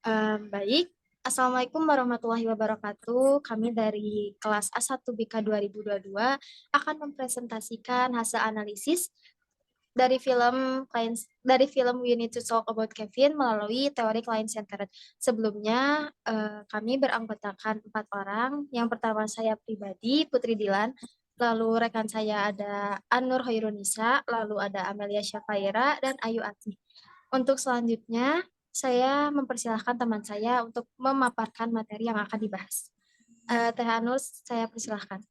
Baik, Assalamualaikum warahmatullahi wabarakatuh. Kami dari kelas A1 BK 2022 akan mempresentasikan hasil analisis dari film We Need to Talk About Kevin melalui teori client centered. Sebelumnya kami beranggotakan 4 orang. Yang pertama saya pribadi Putri Dilan, lalu rekan saya ada Anur Hoirunisa, lalu ada Amelia Syafaira dan Ayu Ati. Untuk selanjutnya saya mempersilahkan teman saya untuk memaparkan materi yang akan dibahas. Teh Anur, saya persilahkan.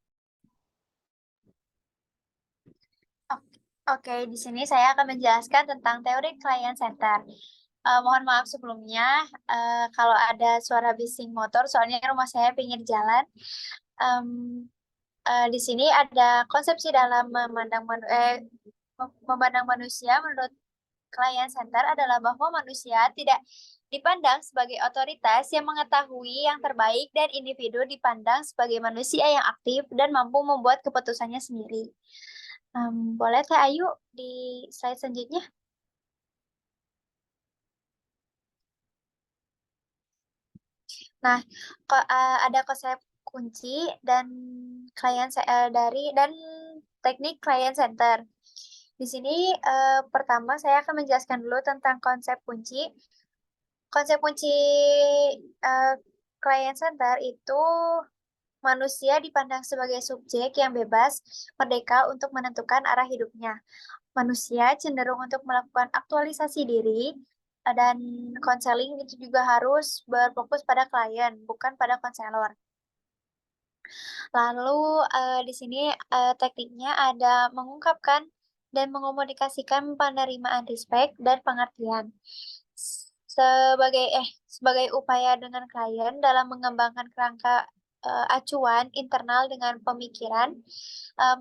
Oke, di sini saya akan menjelaskan tentang teori client center. Mohon maaf sebelumnya kalau ada suara bising motor, soalnya rumah saya pinggir jalan. Em, di sini ada konsepsi dalam memandang manusia menurut client center adalah bahwa manusia tidak dipandang sebagai otoritas yang mengetahui yang terbaik dan individu dipandang sebagai manusia yang aktif dan mampu membuat keputusannya sendiri. Boleh Teh Ayu di slide selanjutnya? Nah, ada konsep kunci dan teknik client center. Di sini pertama saya akan menjelaskan dulu tentang konsep kunci. Konsep kunci client center itu manusia dipandang sebagai subjek yang bebas, merdeka untuk menentukan arah hidupnya. Manusia cenderung untuk melakukan aktualisasi diri dan konseling itu juga harus berfokus pada klien, bukan pada konselor. Lalu di sini tekniknya ada mengungkapkan dan mengomunikasikan penerimaan respect dan pengertian sebagai upaya dengan klien dalam mengembangkan kerangka acuan internal dengan pemikiran,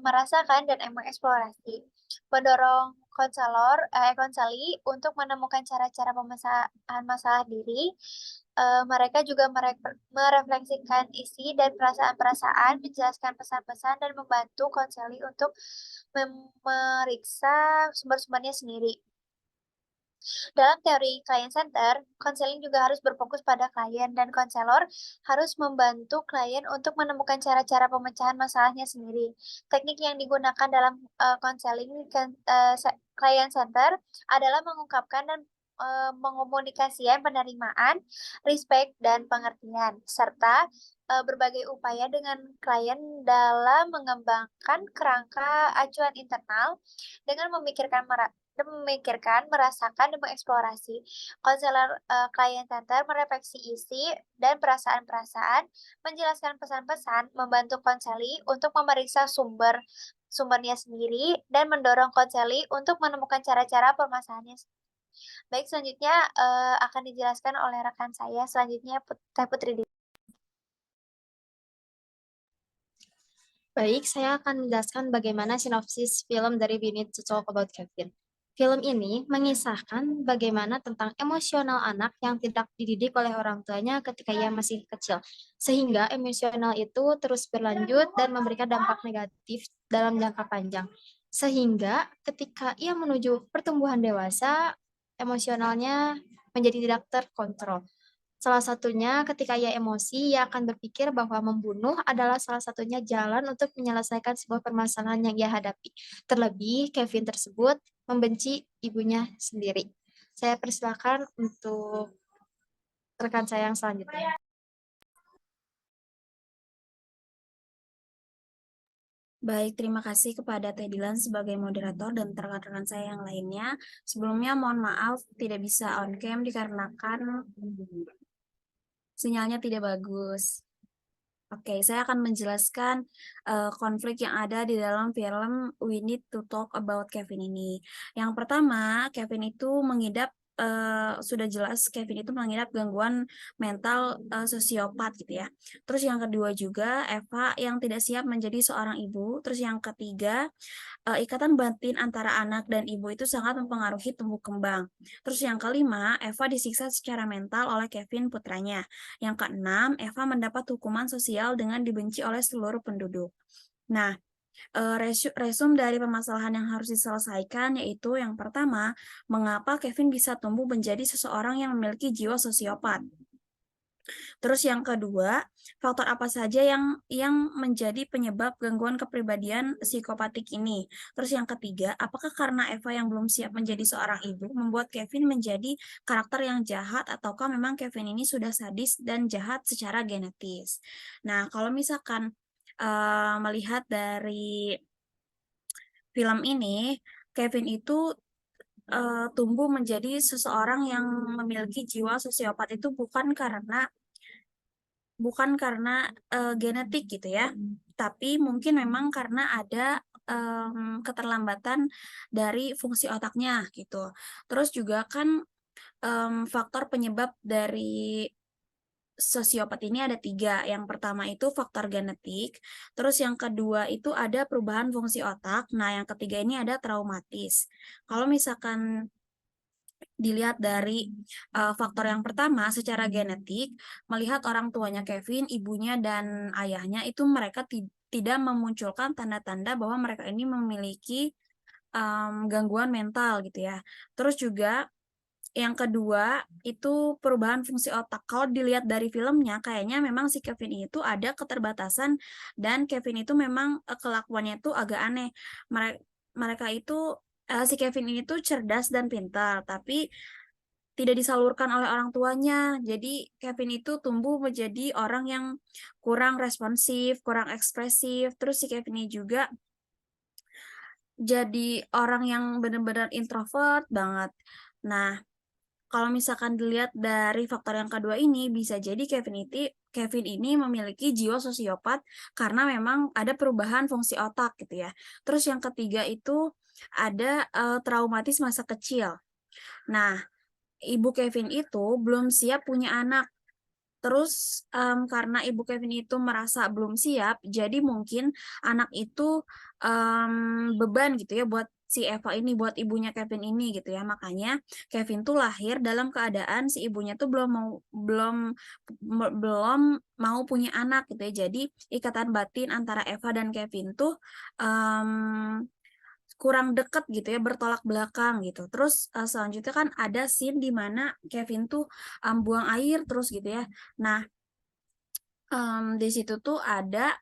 merasakan dan mengeksplorasi, mendorong konseli untuk menemukan cara-cara pemecahan masalah diri. Mereka juga merefleksikan isi dan perasaan-perasaan, menjelaskan pesan-pesan, dan membantu konseli untuk memeriksa sumber-sumbernya sendiri. Dalam teori client center, konseling juga harus berfokus pada klien dan konselor harus membantu klien untuk menemukan cara-cara pemecahan masalahnya sendiri. Teknik yang digunakan dalam konseling client center adalah mengungkapkan dan mengomunikasikan penerimaan, respect, dan pengertian, serta berbagai upaya dengan klien dalam mengembangkan kerangka acuan internal dengan memikirkan, merasakan, dan mengeksplorasi. Konselor client center merefleksi isi dan perasaan-perasaan, menjelaskan pesan-pesan, membantu konseli untuk memeriksa sumbernya sendiri, dan mendorong konseli untuk menemukan cara-cara permasalahannya. Baik, selanjutnya akan dijelaskan oleh rekan saya. Selanjutnya, Teh Putri. Baik, saya akan menjelaskan bagaimana sinopsis film dari We Need to Talk About Kevin. Film ini mengisahkan bagaimana tentang emosional anak yang tidak dididik oleh orang tuanya ketika ia masih kecil, sehingga emosional itu terus berlanjut dan memberikan dampak negatif dalam jangka panjang. Sehingga ketika ia menuju pertumbuhan dewasa, emosionalnya menjadi tidak terkontrol. Salah satunya ketika ia emosi, ia akan berpikir bahwa membunuh adalah salah satunya jalan untuk menyelesaikan sebuah permasalahan yang ia hadapi. Terlebih, Kevin tersebut membenci ibunya sendiri. Saya persilakan untuk rekan saya yang selanjutnya. Baik, terima kasih kepada Teh Dilan sebagai moderator dan rekan-rekan saya yang lainnya. Sebelumnya mohon maaf tidak bisa on cam dikarenakan sinyalnya tidak bagus. Oke, saya akan menjelaskan konflik yang ada di dalam film We Need to Talk About Kevin ini. Yang pertama, Kevin itu mengidap sudah jelas Kevin itu mengidap gangguan mental sosiopat gitu ya. Terus yang kedua juga Eva yang tidak siap menjadi seorang ibu. Terus yang ketiga ikatan batin antara anak dan ibu itu sangat mempengaruhi tumbuh kembang. Terus yang kelima, Eva disiksa secara mental oleh Kevin putranya. Yang keenam, Eva mendapat hukuman sosial dengan dibenci oleh seluruh penduduk. Nah, resum dari permasalahan yang harus diselesaikan yaitu yang pertama, mengapa Kevin bisa tumbuh menjadi seseorang yang memiliki jiwa sosiopat. Terus yang kedua, faktor apa saja yang menjadi penyebab gangguan kepribadian psikopatik ini? Terus yang ketiga, apakah karena Eva yang belum siap menjadi seorang ibu membuat Kevin menjadi karakter yang jahat ataukah memang Kevin ini sudah sadis dan jahat secara genetis? Nah, kalau misalkan melihat dari film ini, Kevin itu tumbuh menjadi seseorang yang memiliki jiwa sosiopat itu bukan karena genetik gitu ya, tapi mungkin memang karena ada keterlambatan dari fungsi otaknya gitu. Terus juga kan faktor penyebab dari sosiopat ini ada 3. Yang pertama itu faktor genetik, terus yang kedua itu ada perubahan fungsi otak, nah yang ketiga ini ada traumatis. Kalau misalkan dilihat dari faktor yang pertama secara genetik, melihat orang tuanya Kevin, ibunya dan ayahnya itu mereka tidak memunculkan tanda-tanda bahwa mereka ini memiliki gangguan mental gitu ya. Terus juga yang kedua itu perubahan fungsi otak. Kalau dilihat dari filmnya, kayaknya memang si Kevin itu ada keterbatasan dan Kevin itu memang kelakuannya itu agak aneh. Mereka itu si Kevin ini tuh cerdas dan pintar, tapi tidak disalurkan oleh orang tuanya. Jadi Kevin itu tumbuh menjadi orang yang kurang responsif, kurang ekspresif. Terus si Kevin ini juga jadi orang yang benar-benar introvert banget. Nah, kalau misalkan dilihat dari faktor yang kedua ini, bisa jadi Kevin ini memiliki jiwa sosiopat karena memang ada perubahan fungsi otak gitu ya. Terus yang ketiga itu ada traumatis masa kecil. Nah, ibu Kevin itu belum siap punya anak. Terus karena ibu Kevin itu merasa belum siap, jadi mungkin anak itu beban gitu ya buat si Eva ini, buat ibunya Kevin ini gitu ya. Makanya Kevin tuh lahir dalam keadaan si ibunya tuh belum mau punya anak gitu ya. Jadi ikatan batin antara Eva dan Kevin tuh em, kurang deket gitu ya, bertolak belakang gitu. Terus selanjutnya kan ada scene di mana Kevin tuh buang air terus gitu ya. Nah, di situ tuh ada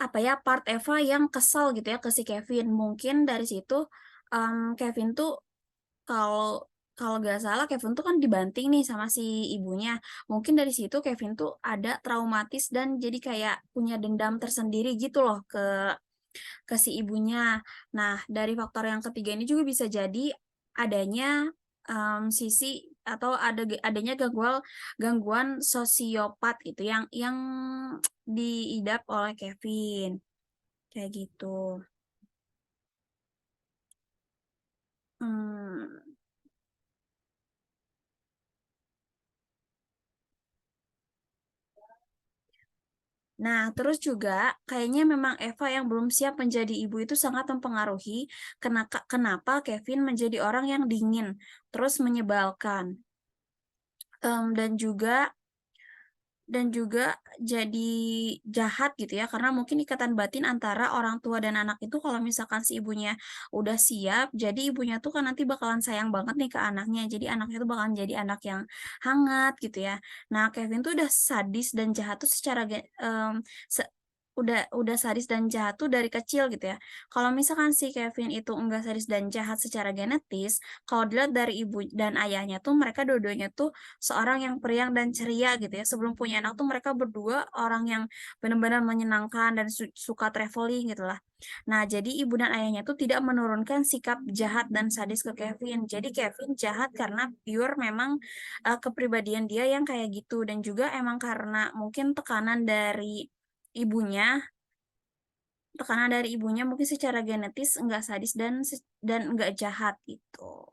apa ya part Eva yang kesal gitu ya ke si Kevin. Mungkin dari situ Kevin tuh kalau kalau nggak salah Kevin tuh kan dibanting nih sama si ibunya. Mungkin dari situ Kevin tuh ada traumatis dan jadi kayak punya dendam tersendiri gitu loh ke si ibunya. Nah, dari faktor yang ketiga ini juga bisa jadi adanya sisi atau adanya gangguan gangguan sosiopat gitu yang diidap oleh Kevin kayak gitu. Hmm. Nah, terus juga kayaknya memang Eva yang belum siap menjadi ibu itu sangat mempengaruhi kenapa Kevin menjadi orang yang dingin, terus menyebalkan. Dan juga jadi jahat gitu ya karena mungkin ikatan batin antara orang tua dan anak itu kalau misalkan si ibunya udah siap jadi ibunya tuh kan nanti bakalan sayang banget nih ke anaknya jadi anaknya tuh bakalan jadi anak yang hangat gitu ya. Nah, Kevin tuh udah sadis dan jahat tuh udah sadis dan jahat tuh dari kecil gitu ya. Kalau misalkan si Kevin itu enggak sadis dan jahat secara genetis, kalau dilihat dari ibu dan ayahnya tuh mereka dua-duanya tuh seorang yang periang dan ceria gitu ya. Sebelum punya anak tuh mereka berdua orang yang benar-benar menyenangkan dan suka traveling gitu lah. Nah, jadi ibu dan ayahnya tuh tidak menurunkan sikap jahat dan sadis ke Kevin. Jadi Kevin jahat karena pure memang kepribadian dia yang kayak gitu dan juga emang karena mungkin ibunya tekanan dari ibunya mungkin secara genetis enggak sadis dan enggak jahat gitu.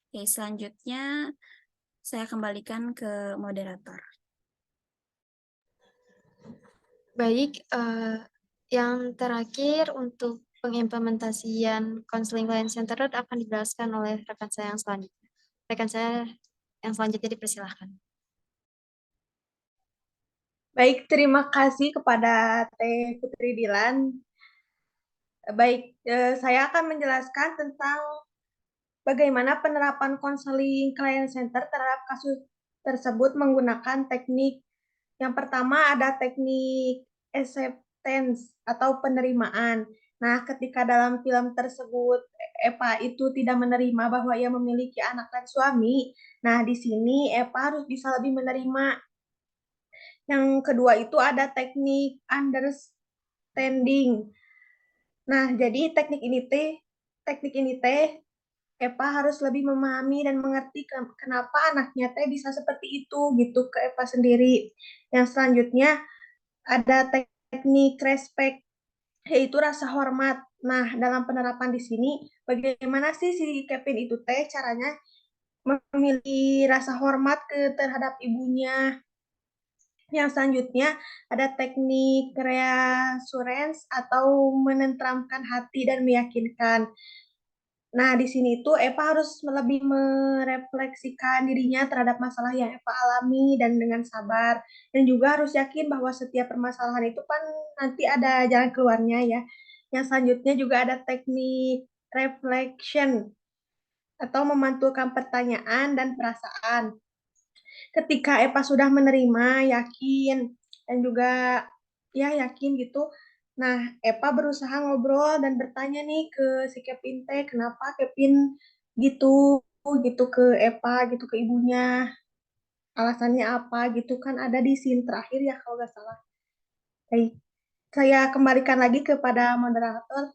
Oke, selanjutnya saya kembalikan ke moderator. Baik, yang terakhir untuk pengimplementasian counseling client centered akan dijelaskan oleh rekan saya yang selanjutnya. Rekan saya yang selanjutnya dipersilahkan. Baik, terima kasih kepada Teh Putri Dilan. Baik, saya akan menjelaskan tentang bagaimana penerapan konseling client center terhadap kasus tersebut menggunakan teknik. Yang pertama ada teknik acceptance atau penerimaan. Nah, ketika dalam film tersebut Eva itu tidak menerima bahwa ia memiliki anak dan suami, nah di sini Eva harus bisa lebih menerima. Yang kedua itu ada teknik understanding. Nah, jadi teknik ini teh Eva harus lebih memahami dan mengerti kenapa anaknya teh bisa seperti itu gitu ke Eva sendiri. Yang selanjutnya ada teknik respect, yaitu rasa hormat. Nah, dalam penerapan di sini, bagaimana sih si Kevin itu teh caranya memiliki rasa hormat terhadap ibunya. Yang selanjutnya ada teknik reassurance atau menenteramkan hati dan meyakinkan. Nah, di sini tuh Eva harus lebih merefleksikan dirinya terhadap masalah yang Eva alami dan dengan sabar. Dan juga harus yakin bahwa setiap permasalahan itu kan nanti ada jalan keluarnya ya. Yang selanjutnya juga ada teknik reflection atau memantulkan pertanyaan dan perasaan. Ketika Eva sudah menerima, yakin, dan juga ya yakin gitu. Nah, Eva berusaha ngobrol dan bertanya nih ke si Kevin teh, kenapa Kevin gitu gitu ke Eva, gitu ke ibunya. Alasannya apa gitu kan ada di scene terakhir ya kalau nggak salah. Baik, saya kembalikan lagi kepada moderator.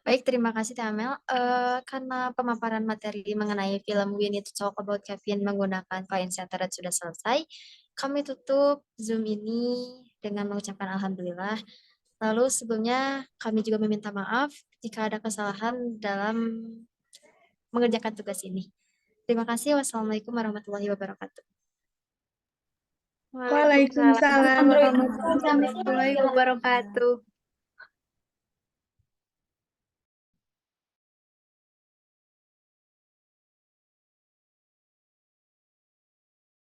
Baik, terima kasih Tamel. Karena pemaparan materi mengenai film We Need to Talk About Kevin menggunakan Client Centered sudah selesai, kami tutup Zoom ini dengan mengucapkan Alhamdulillah. Lalu sebelumnya kami juga meminta maaf jika ada kesalahan dalam mengerjakan tugas ini. Terima kasih. Wassalamualaikum warahmatullahi wabarakatuh. Waalaikumsalam warahmatullahi Warahmatullahi wabarakatuh.